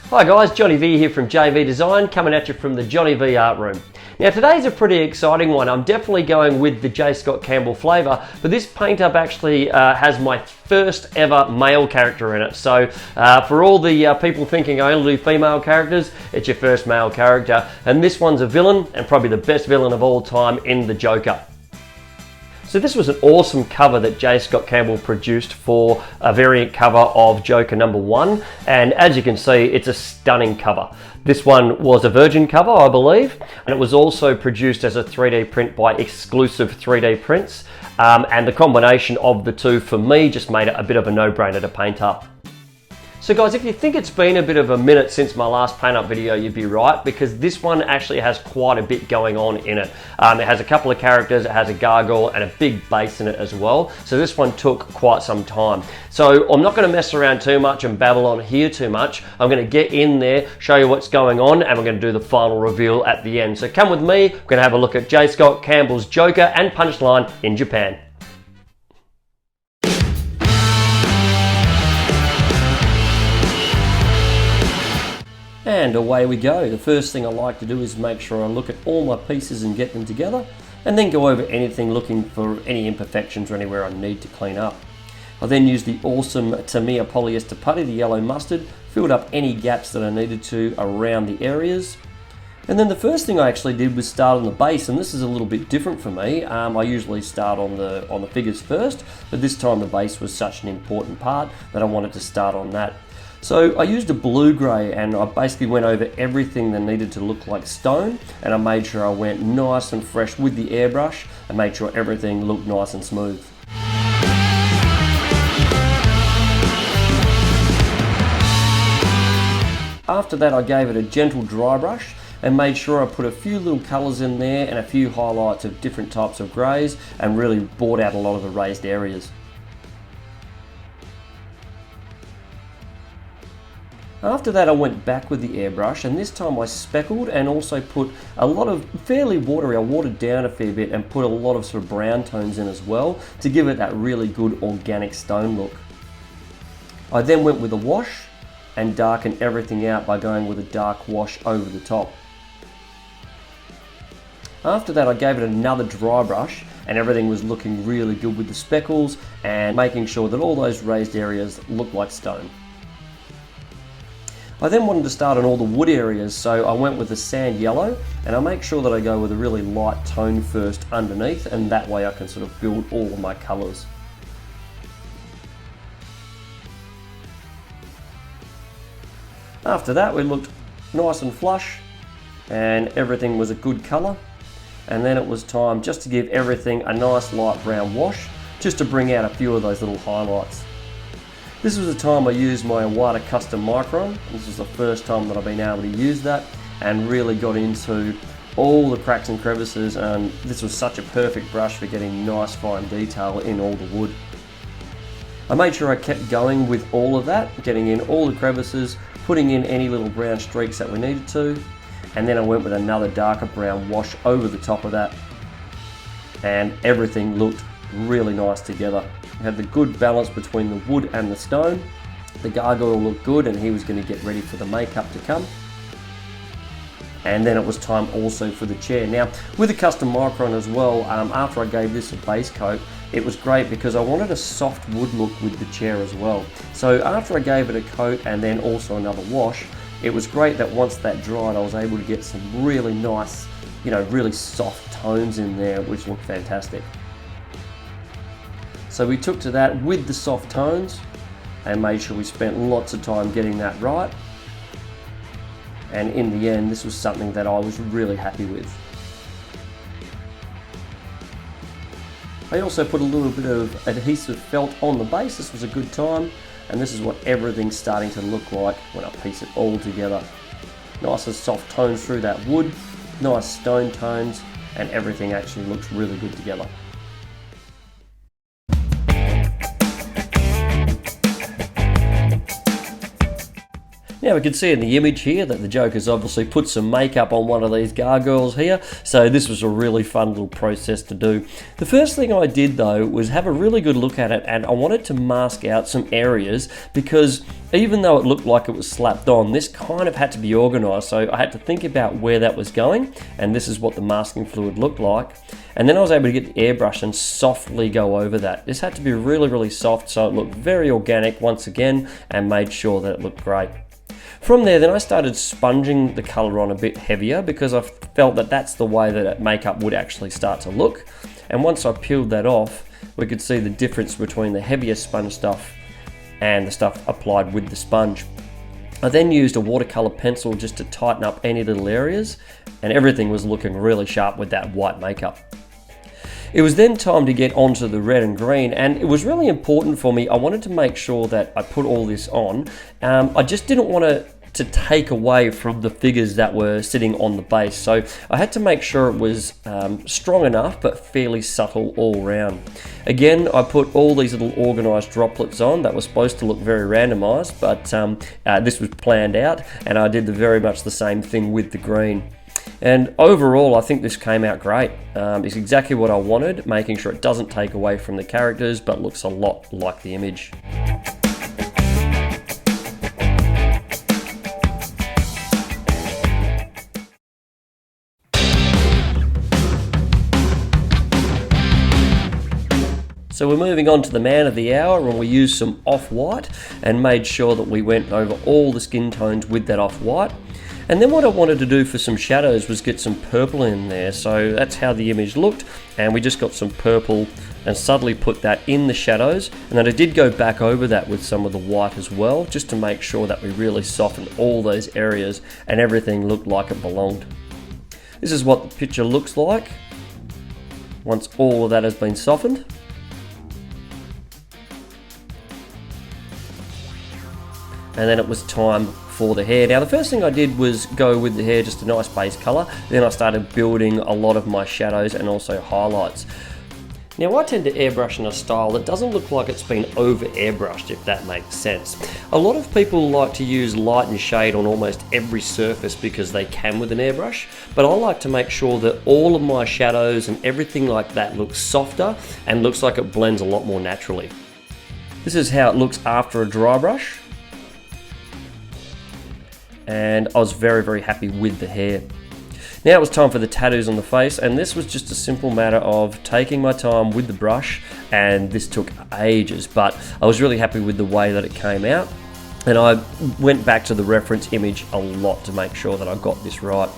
Hi guys, Johnny V here from JV Design, coming at you from the Johnny V Art Room. Now today's a pretty exciting one. I'm definitely going with the J.Scott Campbell flavour, but this paint up actually has my first ever male character in it. So for all the people thinking I only do female characters, it's your first male character. And this one's a villain, and probably the best villain of all time in the Joker. So this was an awesome cover that J.Scott Campbell produced for a variant cover of Joker #1, and as you can see, it's a stunning cover. This one was a virgin cover, I believe, and it was also produced as a 3D print by Exclusive 3D Prints, and the combination of the two for me just made it a bit of a no-brainer to paint up. So guys, if you think it's been a bit of a minute since my last paint up video, you'd be right, because this one actually has quite a bit going on in it. It has a couple of characters, it has a gargoyle and a big base in it as well. So this one took quite some time. So I'm not going to mess around too much and babble on here too much. I'm going to get in there, show you what's going on, and we're going to do the final reveal at the end. So come with me, we're going to have a look at J.Scott Campbell's Joker and Punchline in Japan. And away we go. The first thing I like to do is make sure I look at all my pieces and get them together, and then go over anything looking for any imperfections or anywhere I need to clean up. I then used the awesome Tamiya polyester putty, the yellow mustard, filled up any gaps that I needed to around the areas. And then the first thing I actually did was start on the base, and this is a little bit different for me. I usually start on the figures first, but this time the base was such an important part that I wanted to start on that. So I used a blue-grey, and I basically went over everything that needed to look like stone, and I made sure I went nice and fresh with the airbrush and made sure everything looked nice and smooth. After that, I gave it a gentle dry brush and made sure I put a few little colours in there and a few highlights of different types of greys, and really brought out a lot of the raised areas. After that, I went back with the airbrush, and this time I speckled and also put a lot of fairly watery, I watered down a fair bit and put a lot of sort of brown tones in as well to give it that really good organic stone look. I then went with a wash and darkened everything out by going with a dark wash over the top. After that, I gave it another dry brush, and everything was looking really good with the speckles and making sure that all those raised areas looked like stone. I then wanted to start on all the wood areas, so I went with the sand yellow, and I make sure that I go with a really light tone first underneath, and that way I can sort of build all of my colours. After that, we looked nice and flush, and everything was a good colour, and then it was time just to give everything a nice light brown wash, just to bring out a few of those little highlights. This was the time I used my Iwata Custom Micron. This was the first time that I've been able to use that, and really got into all the cracks and crevices, and this was such a perfect brush for getting nice fine detail in all the wood. I made sure I kept going with all of that, getting in all the crevices, putting in any little brown streaks that we needed to, and then I went with another darker brown wash over the top of that, and everything looked really nice together. It had the good balance between the wood and the stone. The gargoyle looked good, and he was going to get ready for the makeup to come. And then it was time also for the chair. Now, with the custom micron as well, after I gave this a base coat, it was great because I wanted a soft wood look with the chair as well. So after I gave it a coat and then also another wash, it was great that once that dried, I was able to get some really nice, really soft tones in there, which looked fantastic. So we took to that with the soft tones and made sure we spent lots of time getting that right. And in the end, this was something that I was really happy with. I also put a little bit of adhesive felt on the base. This was a good time, and this is what everything's starting to look like when I piece it all together. Nice and soft tones through that wood, nice stone tones, and everything actually looks really good together. Now we can see in the image here that the Joker's obviously put some makeup on one of these gargoyles here, so this was a really fun little process to do. The first thing I did though was have a really good look at it, and I wanted to mask out some areas because even though it looked like it was slapped on, this kind of had to be organised, so I had to think about where that was going, and this is what the masking fluid looked like. And then I was able to get the airbrush and softly go over that. This had to be really soft so it looked very organic once again, and made sure that it looked great. From there, then I started sponging the colour on a bit heavier because I felt that that's the way that makeup would actually start to look. And once I peeled that off, we could see the difference between the heavier sponge stuff and the stuff applied with the sponge. I then used a watercolour pencil just to tighten up any little areas, and everything was looking really sharp with that white makeup. It was then time to get onto the red and green, and it was really important for me. I wanted to make sure that I put all this on. I just didn't want to take away from the figures that were sitting on the base, so I had to make sure it was strong enough but fairly subtle all round. Again, I put all these little organised droplets on that were supposed to look very randomised, but this was planned out, and I did very much the same thing with the green. And overall, I think this came out great. It's exactly what I wanted, making sure it doesn't take away from the characters, but looks a lot like the image. So we're moving on to the man of the hour, and we used some off-white and made sure that we went over all the skin tones with that off-white. And then what I wanted to do for some shadows was get some purple in there, so that's how the image looked, and we just got some purple and subtly put that in the shadows. And then I did go back over that with some of the white as well, just to make sure that we really softened all those areas and everything looked like it belonged. This is what the picture looks like once all of that has been softened. And then it was time for the hair. Now the first thing I did was go with the hair just a nice base colour, then I started building a lot of my shadows and also highlights. Now I tend to airbrush in a style that doesn't look like it's been over airbrushed, if that makes sense. A lot of people like to use light and shade on almost every surface because they can with an airbrush, but I like to make sure that all of my shadows and everything like that looks softer and looks like it blends a lot more naturally. This is how it looks after a dry brush. And I was very happy with the hair. Now it was time for the tattoos on the face, and this was just a simple matter of taking my time with the brush, and this took ages, but I was really happy with the way that it came out, and I went back to the reference image a lot to make sure that I got this right.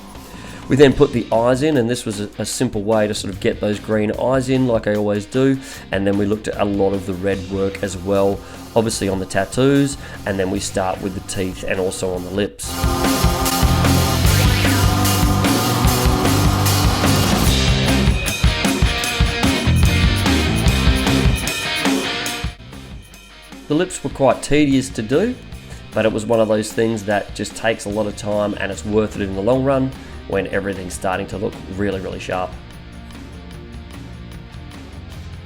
We then put the eyes in, and this was a simple way to sort of get those green eyes in like I always do, and then we looked at a lot of the red work as well, obviously on the tattoos, and then we start with the teeth and also on the lips. The lips were quite tedious to do, but it was one of those things that just takes a lot of time, and it's worth it in the long run when everything's starting to look really sharp.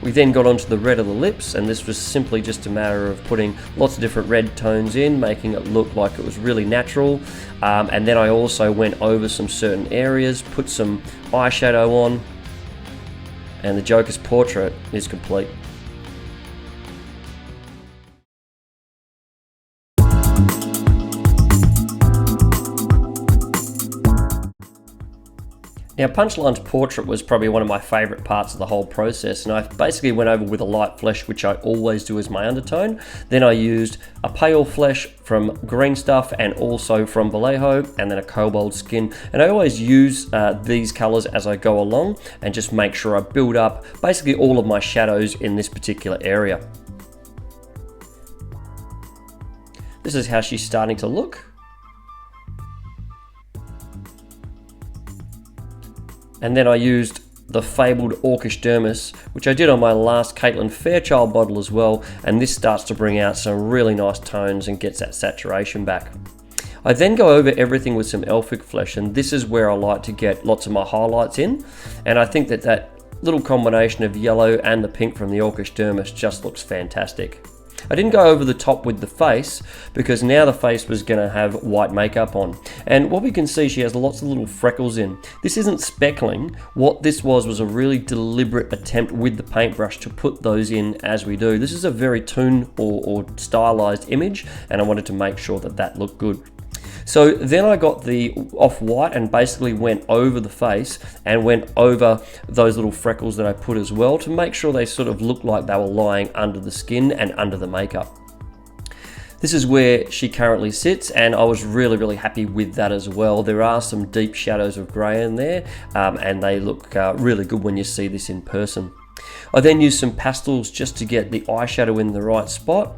We then got onto the red of the lips, and this was simply just a matter of putting lots of different red tones in, making it look like it was really natural. And then I also went over some certain areas, put some eyeshadow on, and the Joker's portrait is complete. Now Punchline's portrait was probably one of my favourite parts of the whole process, and I basically went over with a light flesh, which I always do as my undertone. Then I used a pale flesh from Green Stuff and also from Vallejo, and then a cobalt skin. And I always use these colours as I go along and just make sure I build up basically all of my shadows in this particular area. This is how she's starting to look. And then I used the fabled Orcish dermis, which I did on my last Caitlin Fairchild model as well, and this starts to bring out some really nice tones and gets that saturation back. I then go over everything with some elfic flesh, and this is where I like to get lots of my highlights in, and I think that little combination of yellow and the pink from the Orcish dermis just looks fantastic. I didn't go over the top with the face because now the face was going to have white makeup on. And what we can see, she has lots of little freckles in. This isn't speckling. What this was a really deliberate attempt with the paintbrush to put those in as we do. This is a very toon or stylized image, and I wanted to make sure that that looked good. So then I got the off-white and basically went over the face and went over those little freckles that I put as well to make sure they sort of looked like they were lying under the skin and under the makeup. This is where she currently sits, and I was really happy with that as well. There are some deep shadows of grey in there, and they look really good when you see this in person. I then used some pastels just to get the eyeshadow in the right spot.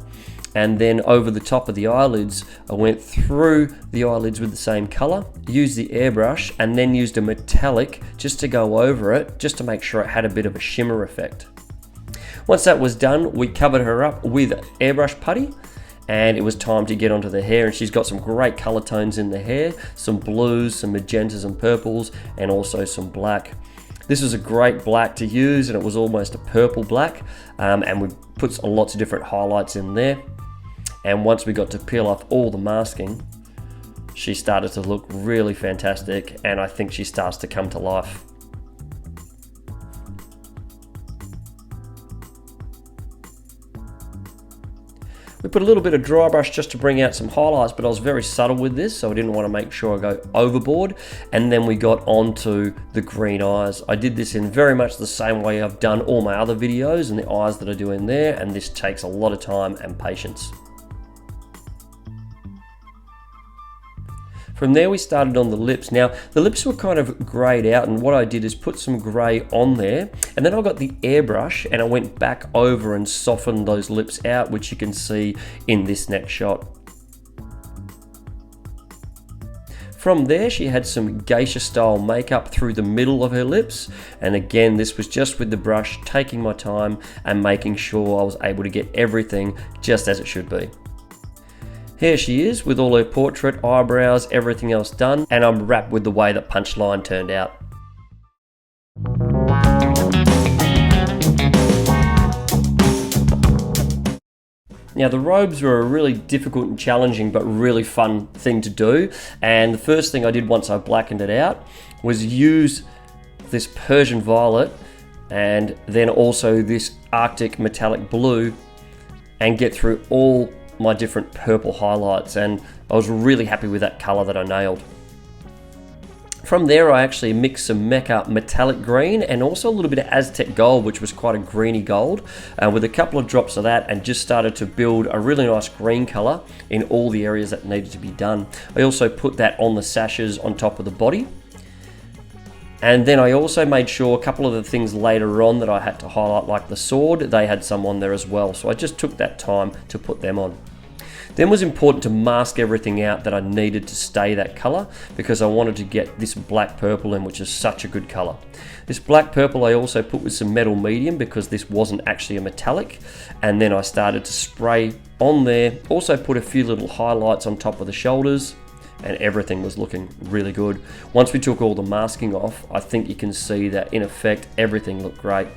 And then over the top of the eyelids, I went through the eyelids with the same color, used the airbrush, and then used a metallic just to go over it, just to make sure it had a bit of a shimmer effect. Once that was done, we covered her up with airbrush putty, and it was time to get onto the hair. And she's got some great color tones in the hair, some blues, some magentas and purples, and also some black. This was a great black to use, and it was almost a purple black, and we put lots of different highlights in there. And once we got to peel off all the masking, she started to look really fantastic, and I think she starts to come to life. We put a little bit of dry brush just to bring out some highlights, but I was very subtle with this, so I didn't want to make sure I go overboard. And then we got onto the green eyes. I did this in very much the same way I've done all my other videos and the eyes that I do in there, and this takes a lot of time and patience. From there we started on the lips. Now the lips were kind of greyed out, and what I did is put some grey on there, and then I got the airbrush and I went back over and softened those lips out, which you can see in this next shot. From there she had some geisha style makeup through the middle of her lips, and again this was just with the brush, taking my time and making sure I was able to get everything just as it should be. Here she is with all her portrait, eyebrows, everything else done, and I'm wrapped with the way that Punchline turned out. Now the robes were a really difficult and challenging but really fun thing to do, and the first thing I did once I blackened it out was use this Persian violet and then also this Arctic metallic blue and get through all my different purple highlights, and I was really happy with that color that I nailed. From there I actually mixed some Mecha metallic green and also a little bit of Aztec gold, which was quite a greeny gold, with a couple of drops of that, and just started to build a really nice green color in all the areas that needed to be done. I also put that on the sashes on top of the body. And then I also made sure a couple of the things later on that I had to highlight, like the sword, they had some on there as well. So I just took that time to put them on. Then it was important to mask everything out that I needed to stay that color, because I wanted to get this black purple in, which is such a good color. This black purple I also put with some metal medium because this wasn't actually a metallic. And then I started to spray on there. Also put a few little highlights on top of the shoulders, and everything was looking really good. Once we took all the masking off, I think you can see that in effect everything looked great.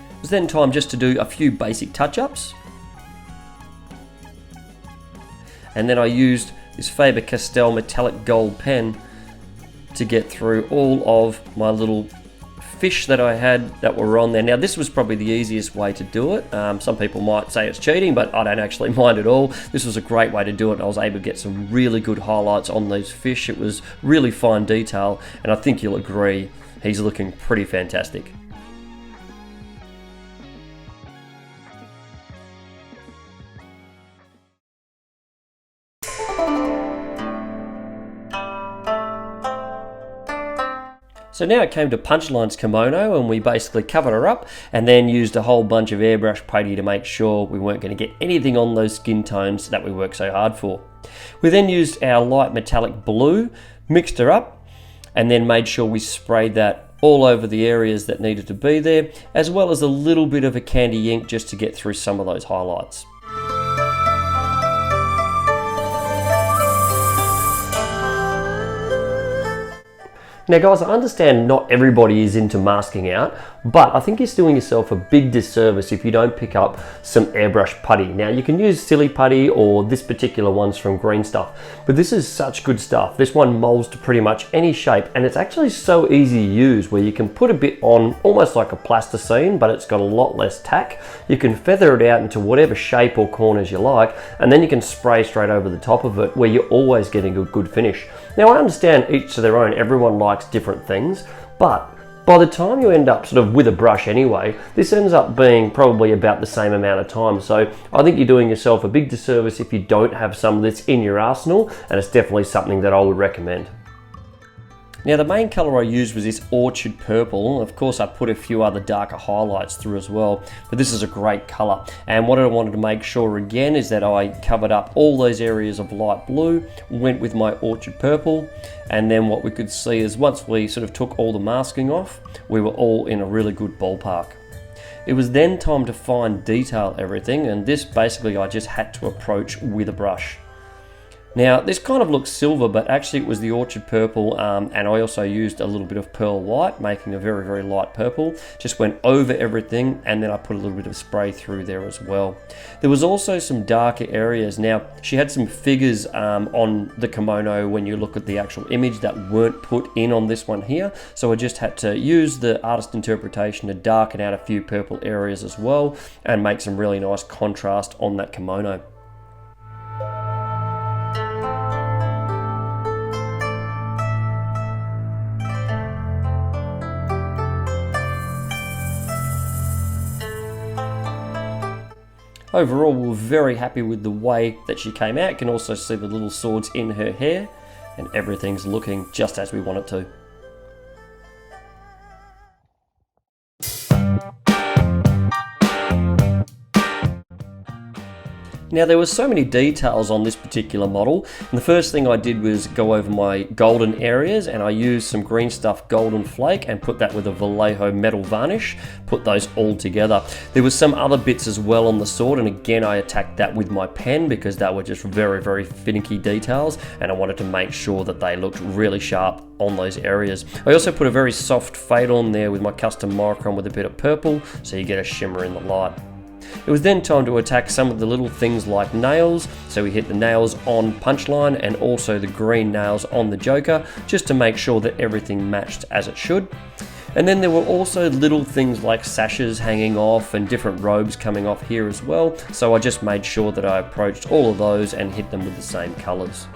It was then time just to do a few basic touch-ups. And then I used this Faber-Castell metallic gold pen to get through all of my little fish that I had that were on there. Now this was probably the easiest way to do it. Some people might say it's cheating, but I don't actually mind at all. This was a great way to do it. I was able to get some really good highlights on those fish. It was really fine detail, and I think you'll agree he's looking pretty fantastic. So now it came to Punchline's kimono, and we basically covered her up and then used a whole bunch of airbrush putty to make sure we weren't going to get anything on those skin tones that we worked so hard for. We then used our light metallic blue, mixed her up, and then made sure we sprayed that all over the areas that needed to be there, as well as a little bit of a candy ink just to get through some of those highlights. Now guys, I understand not everybody is into masking out, but I think you're doing yourself a big disservice if you don't pick up some airbrush putty. Now you can use silly putty or this particular one's from Green Stuff, but this is such good stuff. This one molds to pretty much any shape, and it's actually so easy to use where you can put a bit on almost like a plasticine, but it's got a lot less tack. You can feather it out into whatever shape or corners you like, and then you can spray straight over the top of it where you're always getting a good finish. Now I understand each to their own, everyone likes different things, but by the time you end up sort of with a brush anyway, this ends up being probably about the same amount of time. So I think you're doing yourself a big disservice if you don't have some of this in your arsenal, and it's definitely something that I would recommend. Now the main colour I used was this orchard purple. Of course I put a few other darker highlights through as well, but this is a great colour. And what I wanted to make sure again is that I covered up all those areas of light blue, went with my orchard purple, and then what we could see is once we sort of took all the masking off, we were all in a really good ballpark. It was then time to fine detail everything, and this basically I just had to approach with a brush. Now this kind of looks silver, but actually it was the orchard purple, and I also used a little bit of pearl white, making a very, very light purple. Just went over everything, and then I put a little bit of spray through there as well. There was also some darker areas. Now she had some figures on the kimono when you look at the actual image that weren't put in on this one here, so I just had to use the artist interpretation to darken out a few purple areas as well and make some really nice contrast on that kimono. Overall, we were very happy with the way that she came out. You can also see the little swords in her hair, and everything's looking just as we want it to. Now there were so many details on this particular model, and the first thing I did was go over my golden areas, and I used some Green Stuff golden flake and put that with a Vallejo metal varnish, put those all together. There was some other bits as well on the sword, and again I attacked that with my pen because they were just very, very finicky details, and I wanted to make sure that they looked really sharp on those areas. I also put a very soft fade on there with my custom monochrome with a bit of purple, so you get a shimmer in the light. It was then time to attack some of the little things like nails, so we hit the nails on Punchline and also the green nails on the Joker, just to make sure that everything matched as it should. And then there were also little things like sashes hanging off and different robes coming off here as well, so I just made sure that I approached all of those and hit them with the same colours.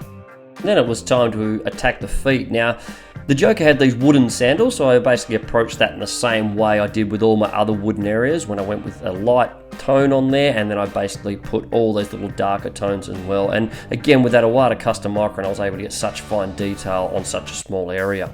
Then it was time to attack the feet. Now, the Joker had these wooden sandals, so I basically approached that in the same way I did with all my other wooden areas when I went with a light tone on there, and then I basically put all those little darker tones as well. And again, with that Awada custom micron, I was able to get such fine detail on such a small area.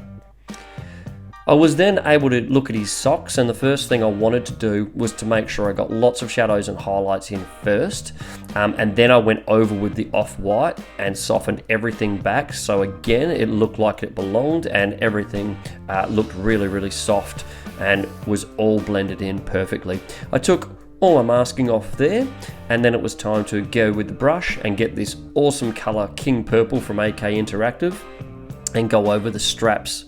I was then able to look at his socks, and the first thing I wanted to do was to make sure I got lots of shadows and highlights in first, and then I went over with the off-white and softened everything back, so again it looked like it belonged, and everything looked really, really soft and was all blended in perfectly. I took all my masking off there, and then it was time to go with the brush and get this awesome colour King Purple from AK Interactive and go over the straps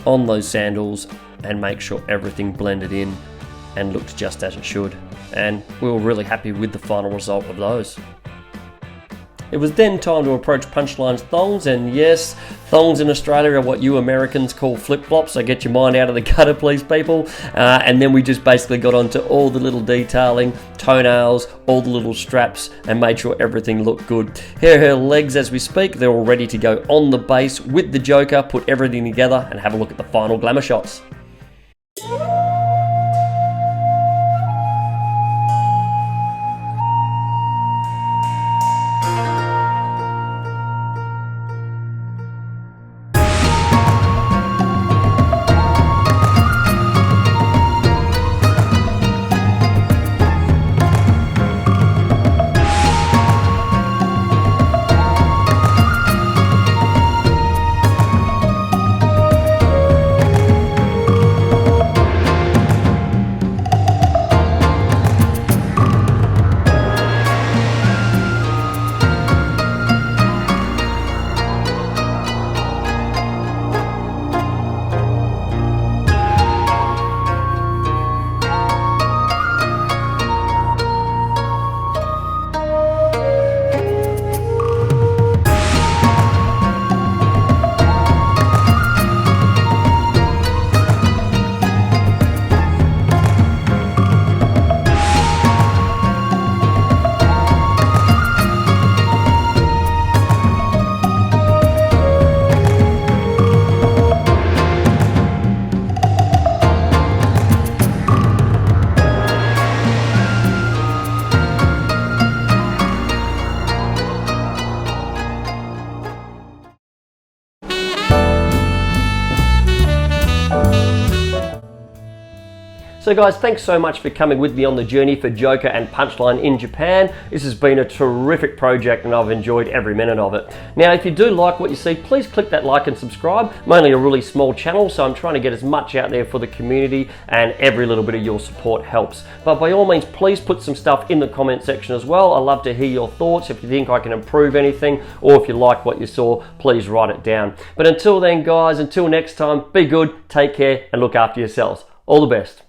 on those sandals and make sure everything blended in and looked just as it should, and we were really happy with the final result of those. It was then time to approach Punchline's thongs, and yes, thongs in Australia are what you Americans call flip-flops, so get your mind out of the gutter please people. And then we just basically got onto all the little detailing, toenails, all the little straps, and made sure everything looked good. Here are her legs as we speak. They're all ready to go on the base with the Joker, put everything together and have a look at the final glamour shots. So guys, thanks so much for coming with me on the journey for Joker and Punchline in Japan. This has been a terrific project and I've enjoyed every minute of it. Now, if you do like what you see, please click that like and subscribe. I'm only a really small channel, so I'm trying to get as much out there for the community, and every little bit of your support helps. But by all means, please put some stuff in the comment section as well. I love to hear your thoughts. If you think I can improve anything, or if you like what you saw, please write it down. But until then guys, until next time, be good, take care, and look after yourselves. All the best.